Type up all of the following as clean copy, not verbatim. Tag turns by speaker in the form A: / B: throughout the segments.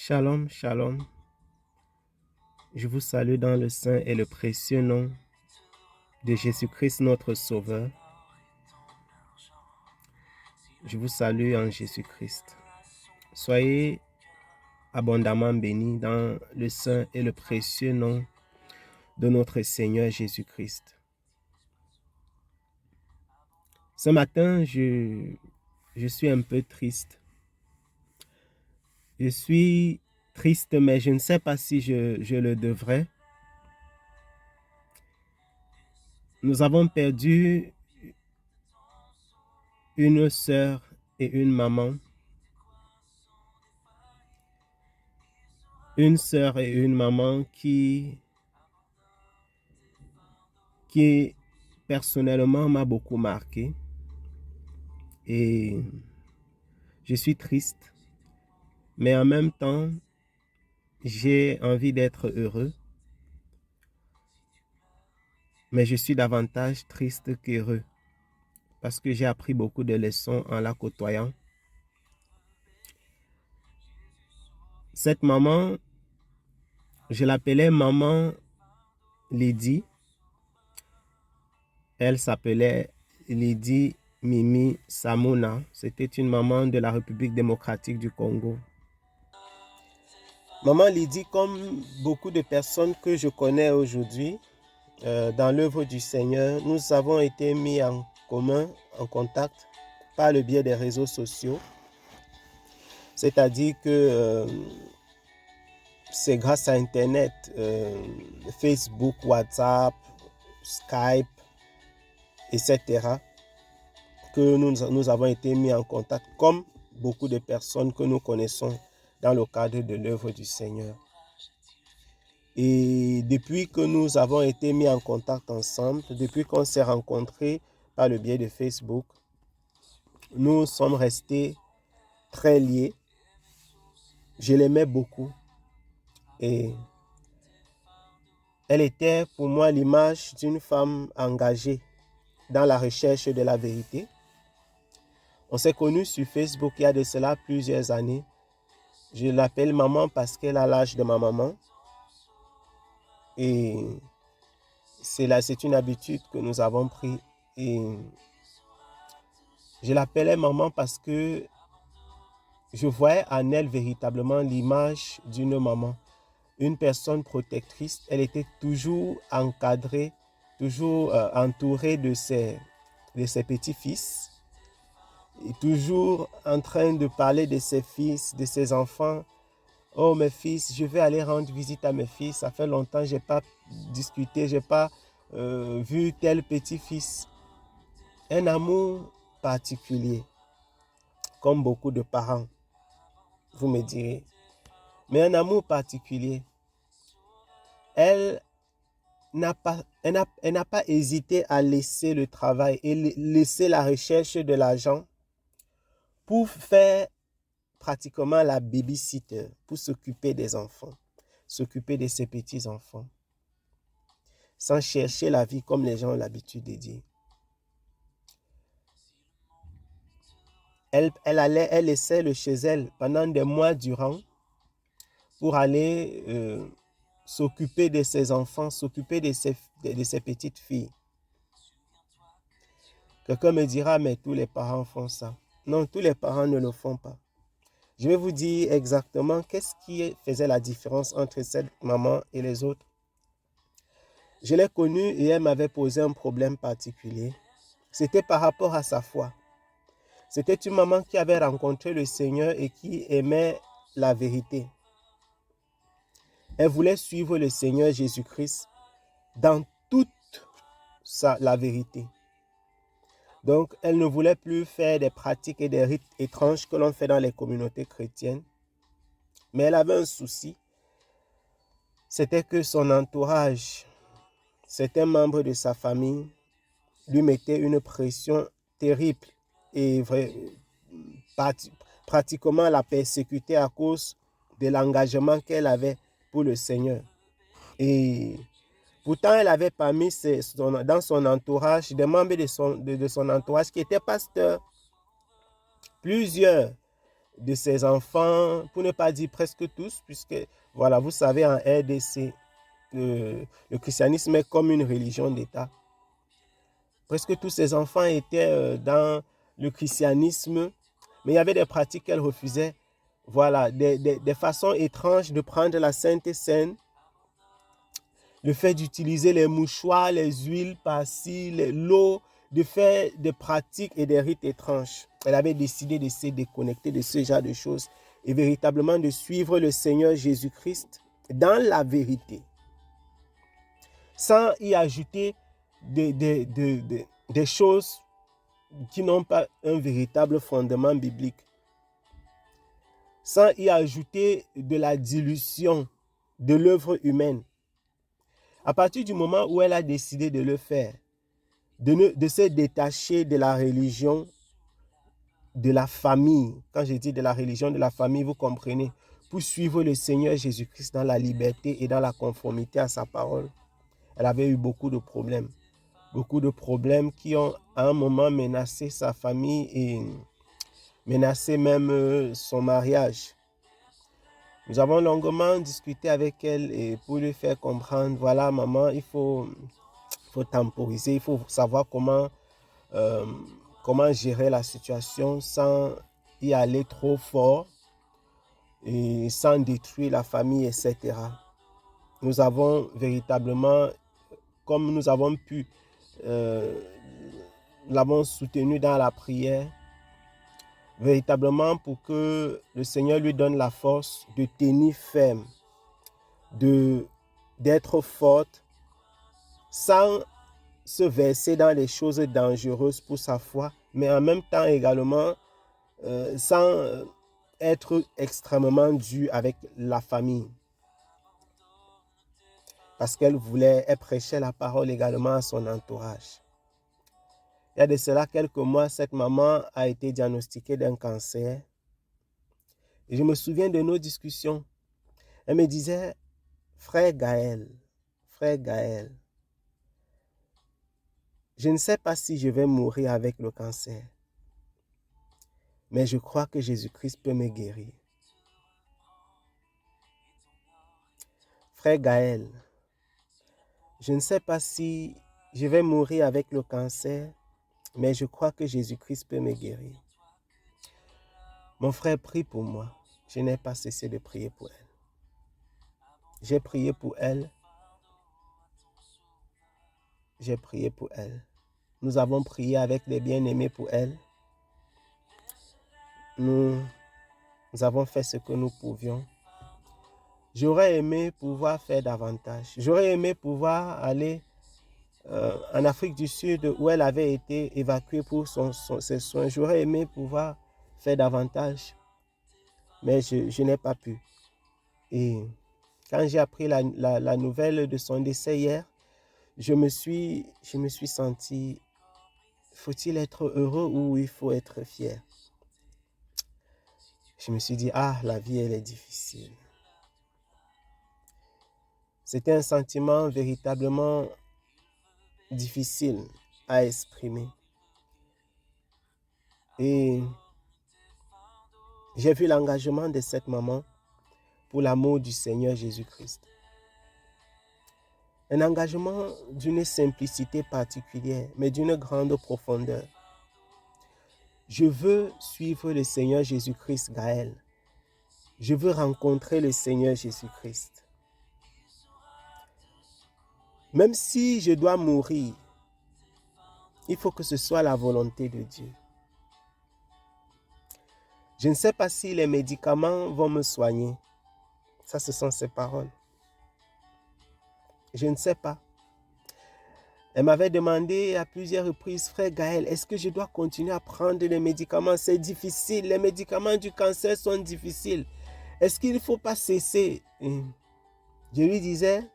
A: Shalom, shalom. Je vous salue dans le saint et le précieux nom de Jésus-Christ, notre Sauveur. Je vous salue en Jésus-Christ. Soyez abondamment bénis dans le saint et le précieux nom de notre Seigneur Jésus-Christ. Ce matin, je suis un peu triste. Je suis triste, mais je ne sais pas si je le devrais. Nous avons perdu une sœur et une maman. Une sœur et une maman qui personnellement m'a beaucoup marqué. Et je suis triste. Mais en même temps, j'ai envie d'être heureux. Mais je suis davantage triste qu'heureux. Parce que j'ai appris beaucoup de leçons en la côtoyant. Cette maman, je l'appelais maman Lydie. Elle s'appelait Lydie Mimi Samuna. C'était une maman de la République démocratique du Congo. Maman Lydie, comme beaucoup de personnes que je connais aujourd'hui, dans l'œuvre du Seigneur, nous avons été mis en commun, en contact, par le biais des réseaux sociaux. C'est-à-dire que c'est grâce à Internet, Facebook, WhatsApp, Skype, etc., que nous avons été mis en contact, comme beaucoup de personnes que nous connaissons dans le cadre de l'œuvre du Seigneur. Et depuis que nous avons été mis en contact ensemble, depuis qu'on s'est rencontrés par le biais de Facebook, nous sommes restés très liés. Je l'aimais beaucoup. Et elle était pour moi l'image d'une femme engagée dans la recherche de la vérité. On s'est connus sur Facebook il y a de cela plusieurs années. Je l'appelle maman parce qu'elle a l'âge de ma maman. Et c'est une habitude que nous avons pris. Et je l'appelais maman parce que je voyais en elle véritablement l'image d'une maman, une personne protectrice. Elle était toujours encadrée, toujours entourée de ses petits-fils, et toujours en train de parler de ses fils, de ses enfants. Oh mes fils, je vais aller rendre visite à mes fils. Ça fait longtemps que je n'ai pas discuté, je n'ai pas vu tel petit-fils. Un amour particulier, comme beaucoup de parents, vous me direz. Mais un amour particulier. Elle n'a pas hésité à laisser le travail et laisser la recherche de l'argent pour faire pratiquement la babysitter, pour s'occuper des enfants, s'occuper de ses petits-enfants, sans chercher la vie comme les gens ont l'habitude de dire. Elle laissait le chez elle pendant des mois durant pour aller s'occuper de ses enfants, s'occuper de ses petites filles. Quelqu'un me dira, mais tous les parents font ça. Non, tous les parents ne le font pas. Je vais vous dire exactement qu'est-ce qui faisait la différence entre cette maman et les autres. Je l'ai connue et elle m'avait posé un problème particulier. C'était par rapport à sa foi. C'était une maman qui avait rencontré le Seigneur et qui aimait la vérité. Elle voulait suivre le Seigneur Jésus-Christ dans toute la vérité. Donc, elle ne voulait plus faire des pratiques et des rites étranges que l'on fait dans les communautés chrétiennes. Mais elle avait un souci. C'était que son entourage, certains membres de sa famille, lui mettaient une pression terrible et pratiquement la persécutait à cause de l'engagement qu'elle avait pour le Seigneur. Et pourtant, elle avait parmi dans son entourage des membres de son entourage qui étaient pasteurs. Plusieurs de ses enfants, pour ne pas dire presque tous, puisque, voilà, vous savez, en RDC, le christianisme est comme une religion d'État. Presque tous ses enfants étaient dans le christianisme, mais il y avait des pratiques qu'elle refusait. Voilà, des façons étranges de prendre la Sainte Seine, le fait d'utiliser les mouchoirs, les huiles par-ci, l'eau, de faire des pratiques et des rites étranges. Elle avait décidé de se déconnecter de ce genre de choses et véritablement de suivre le Seigneur Jésus-Christ dans la vérité, sans y ajouter des choses qui n'ont pas un véritable fondement biblique, sans y ajouter de la dilution de l'œuvre humaine. À partir du moment où elle a décidé de le faire, de se détacher de la religion, de la famille, quand je dis de la religion, de la famille, vous comprenez, pour suivre le Seigneur Jésus-Christ dans la liberté et dans la conformité à sa parole, elle avait eu beaucoup de problèmes qui ont à un moment menacé sa famille et menacé même son mariage. Nous avons longuement discuté avec elle et pour lui faire comprendre, voilà maman, il faut temporiser, il faut savoir comment gérer la situation sans y aller trop fort et sans détruire la famille, etc. Nous avons véritablement, comme nous avons pu, l'avons soutenu dans la prière, véritablement pour que le Seigneur lui donne la force de tenir ferme, d'être forte, sans se verser dans les choses dangereuses pour sa foi, mais en même temps également sans être extrêmement dur avec la famille. Parce qu'elle prêchait la parole également à son entourage. Il y a de cela quelques mois, cette maman a été diagnostiquée d'un cancer. Et je me souviens de nos discussions. Elle me disait, frère Gaël, je ne sais pas si je vais mourir avec le cancer, mais je crois que Jésus-Christ peut me guérir. Frère Gaël, je ne sais pas si je vais mourir avec le cancer, mais je crois que Jésus-Christ peut me guérir. Mon frère, prie pour moi. Je n'ai pas cessé de prier pour elle. J'ai prié pour elle. Nous avons prié avec les bien-aimés pour elle. Nous avons fait ce que nous pouvions. J'aurais aimé pouvoir faire davantage. J'aurais aimé pouvoir aller en Afrique du Sud où elle avait été évacuée pour ses soins. J'aurais aimé pouvoir faire davantage, mais je n'ai pas pu. Et quand j'ai appris la nouvelle de son décès hier, je me suis senti, faut-il être heureux ou il faut être fier? Je me suis dit, la vie, elle est difficile. C'était un sentiment véritablement difficile à exprimer. Et j'ai vu l'engagement de cette maman pour l'amour du Seigneur Jésus-Christ. Un engagement d'une simplicité particulière, mais d'une grande profondeur. Je veux suivre le Seigneur Jésus-Christ, Gaël. Je veux rencontrer le Seigneur Jésus-Christ. Même si je dois mourir, il faut que ce soit la volonté de Dieu. Je ne sais pas si les médicaments vont me soigner. Ça, ce sont ses paroles. Je ne sais pas. Elle m'avait demandé à plusieurs reprises, frère Gaël, est-ce que je dois continuer à prendre les médicaments? C'est difficile. Les médicaments du cancer sont difficiles. Est-ce qu'il ne faut pas cesser? Je lui disais,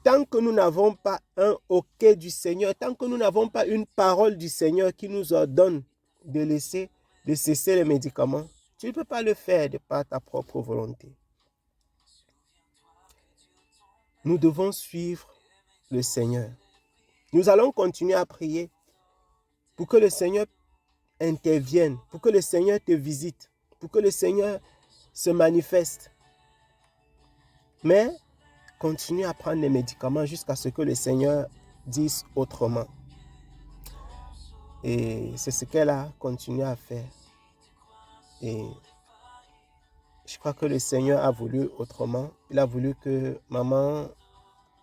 A: tant que nous n'avons pas un OK du Seigneur, tant que nous n'avons pas une parole du Seigneur qui nous ordonne de cesser les médicaments, tu ne peux pas le faire de par ta propre volonté. Nous devons suivre le Seigneur. Nous allons continuer à prier pour que le Seigneur intervienne, pour que le Seigneur te visite, pour que le Seigneur se manifeste. Mais continue à prendre les médicaments jusqu'à ce que le Seigneur dise autrement. Et c'est ce qu'elle a continué à faire. Et je crois que le Seigneur a voulu autrement. Il a voulu que maman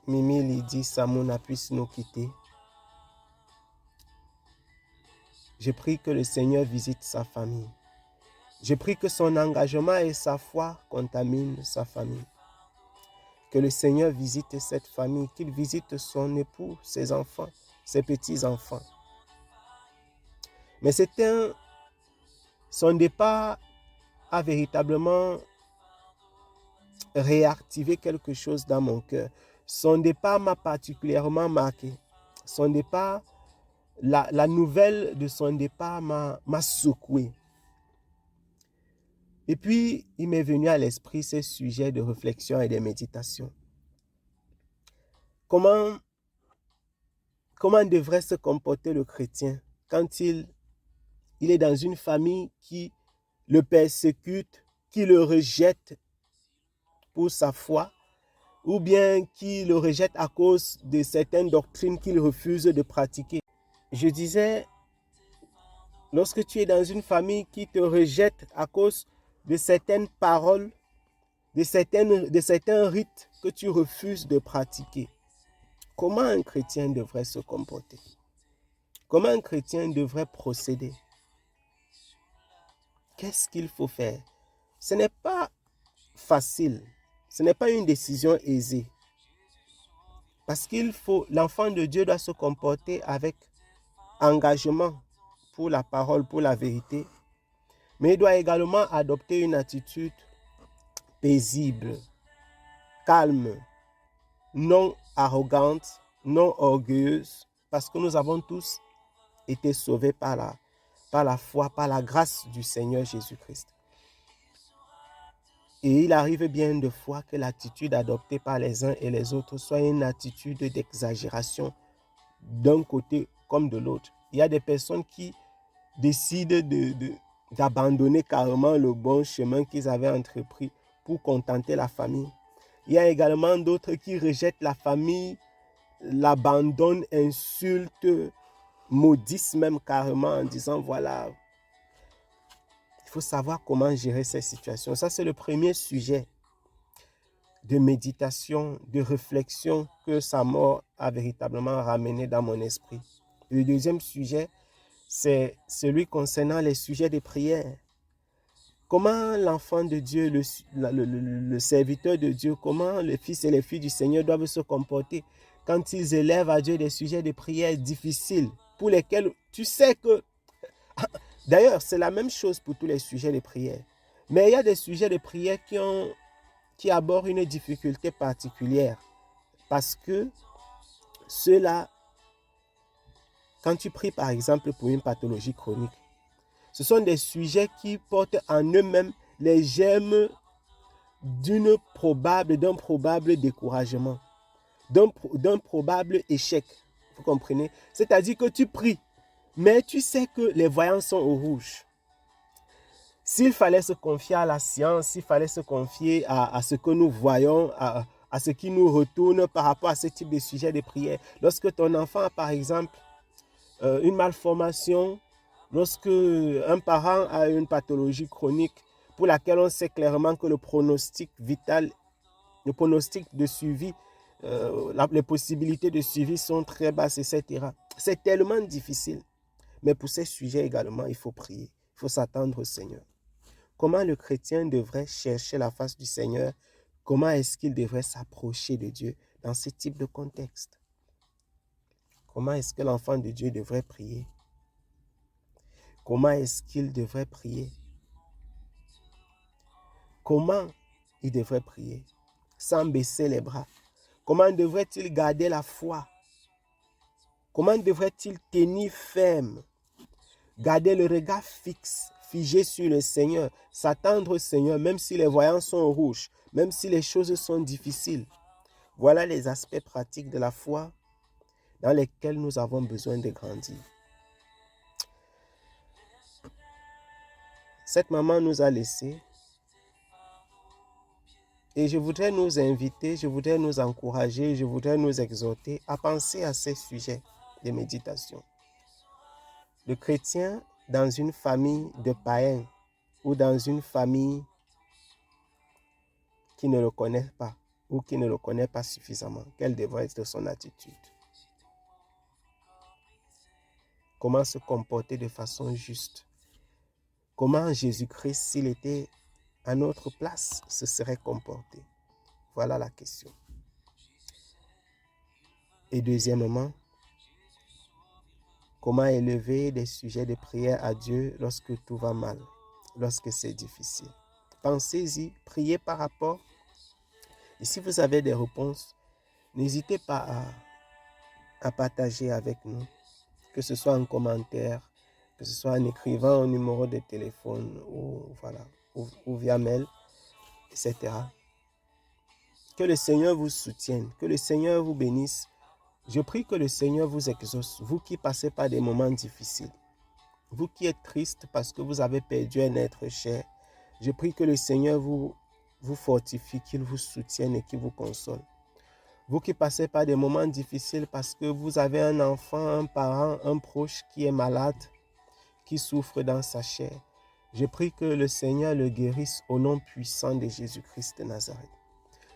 A: Mimi Lydie Samouna puisse nous quitter. J'ai pris que le Seigneur visite sa famille. J'ai pris que son engagement et sa foi contaminent sa famille. Que le Seigneur visite cette famille, qu'il visite son époux, ses enfants, ses petits-enfants. Mais son départ a véritablement réactivé quelque chose dans mon cœur. Son départ m'a particulièrement marqué. Son départ, la nouvelle de son départ m'a secoué. Et puis, il m'est venu à l'esprit ces sujets de réflexion et de méditation. Comment devrait se comporter le chrétien quand il est dans une famille qui le persécute, qui le rejette pour sa foi, ou bien qui le rejette à cause de certaines doctrines qu'il refuse de pratiquer. Je disais, lorsque tu es dans une famille qui te rejette à cause de certaines paroles, de certains rites que tu refuses de pratiquer, comment un chrétien devrait se comporter? Comment un chrétien devrait procéder? Qu'est-ce qu'il faut faire? Ce n'est pas facile. Ce n'est pas une décision aisée. Parce l'enfant de Dieu doit se comporter avec engagement pour la parole, pour la vérité. Mais il doit également adopter une attitude paisible, calme, non arrogante, non orgueilleuse. Parce que nous avons tous été sauvés par la foi, par la grâce du Seigneur Jésus-Christ. Et il arrive bien de fois que l'attitude adoptée par les uns et les autres soit une attitude d'exagération d'un côté comme de l'autre. Il y a des personnes qui décident d'abandonner carrément le bon chemin qu'ils avaient entrepris pour contenter la famille. Il y a également d'autres qui rejettent la famille, l'abandonnent, insultent, maudissent même carrément en disant voilà, il faut savoir comment gérer ces situations. Ça, c'est le premier sujet de méditation, de réflexion que sa mort a véritablement ramené dans mon esprit. Le deuxième sujet, c'est celui concernant les sujets de prière. Comment l'enfant de Dieu, le serviteur de Dieu, comment les fils et les filles du Seigneur doivent se comporter quand ils élèvent à Dieu des sujets de prière difficiles pour lesquels tu sais que... D'ailleurs, c'est la même chose pour tous les sujets de prière. Mais il y a des sujets de prière qui abordent une difficulté particulière. Parce que ceux-là, quand tu pries par exemple pour une pathologie chronique, ce sont des sujets qui portent en eux-mêmes les germes d'un probable découragement, d'un probable échec. Vous comprenez? C'est-à-dire que tu pries, mais tu sais que les voyants sont au rouge. S'il fallait se confier à la science, s'il fallait se confier à ce que nous voyons, à ce qui nous retourne par rapport à ce type de sujet de prière. Lorsque ton enfant a par exemple une malformation, lorsque un parent a une pathologie chronique pour laquelle on sait clairement que le pronostic vital, le pronostic de suivi, les possibilités de suivi sont très basses, etc. C'est tellement difficile. Mais pour ces sujets également, il faut prier. Il faut s'attendre au Seigneur. Comment le chrétien devrait chercher la face du Seigneur? Comment est-ce qu'il devrait s'approcher de Dieu dans ce type de contexte? Comment est-ce que l'enfant de Dieu devrait prier? Comment est-ce qu'il devrait prier? Comment il devrait prier? Sans baisser les bras. Comment devrait-il garder la foi? Comment devrait-il tenir ferme? Garder le regard fixe, figé sur le Seigneur, s'attendre au Seigneur, même si les voyants sont rouges, même si les choses sont difficiles. Voilà les aspects pratiques de la foi dans lesquels nous avons besoin de grandir. Cette maman nous a laissés. Et je voudrais nous inviter, je voudrais nous encourager, je voudrais nous exhorter à penser à ces sujets de méditation. Le chrétien dans une famille de païens ou dans une famille qui ne le connaît pas ou qui ne le connaît pas suffisamment, quelle devrait être son attitude? Comment se comporter de façon juste? Comment Jésus-Christ, s'il était à notre place, se serait comporté? Voilà la question. Et deuxièmement, comment élever des sujets de prière à Dieu lorsque tout va mal, lorsque c'est difficile? Pensez-y, priez par rapport. Et si vous avez des réponses, n'hésitez pas à partager avec nous, que ce soit en commentaire, que ce soit en écrivant un numéro de téléphone ou via mail, etc. Que le Seigneur vous soutienne, que le Seigneur vous bénisse. Je prie que le Seigneur vous exauce, vous qui passez par des moments difficiles, vous qui êtes triste parce que vous avez perdu un être cher. Je prie que le Seigneur vous fortifie, qu'il vous soutienne et qu'il vous console. Vous qui passez par des moments difficiles parce que vous avez un enfant, un parent, un proche qui est malade, qui souffre dans sa chair. Je prie que le Seigneur le guérisse au nom puissant de Jésus-Christ de Nazareth.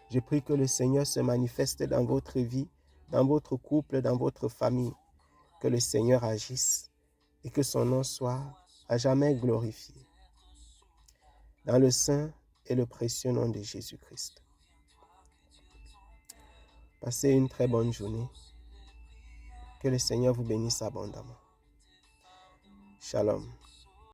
A: Je prie que le Seigneur se manifeste dans votre vie, dans votre couple, dans votre famille. Que le Seigneur agisse et que son nom soit à jamais glorifié. Dans le saint et le précieux nom de Jésus-Christ. Passez une très bonne journée. Que le Seigneur vous bénisse abondamment. Shalom.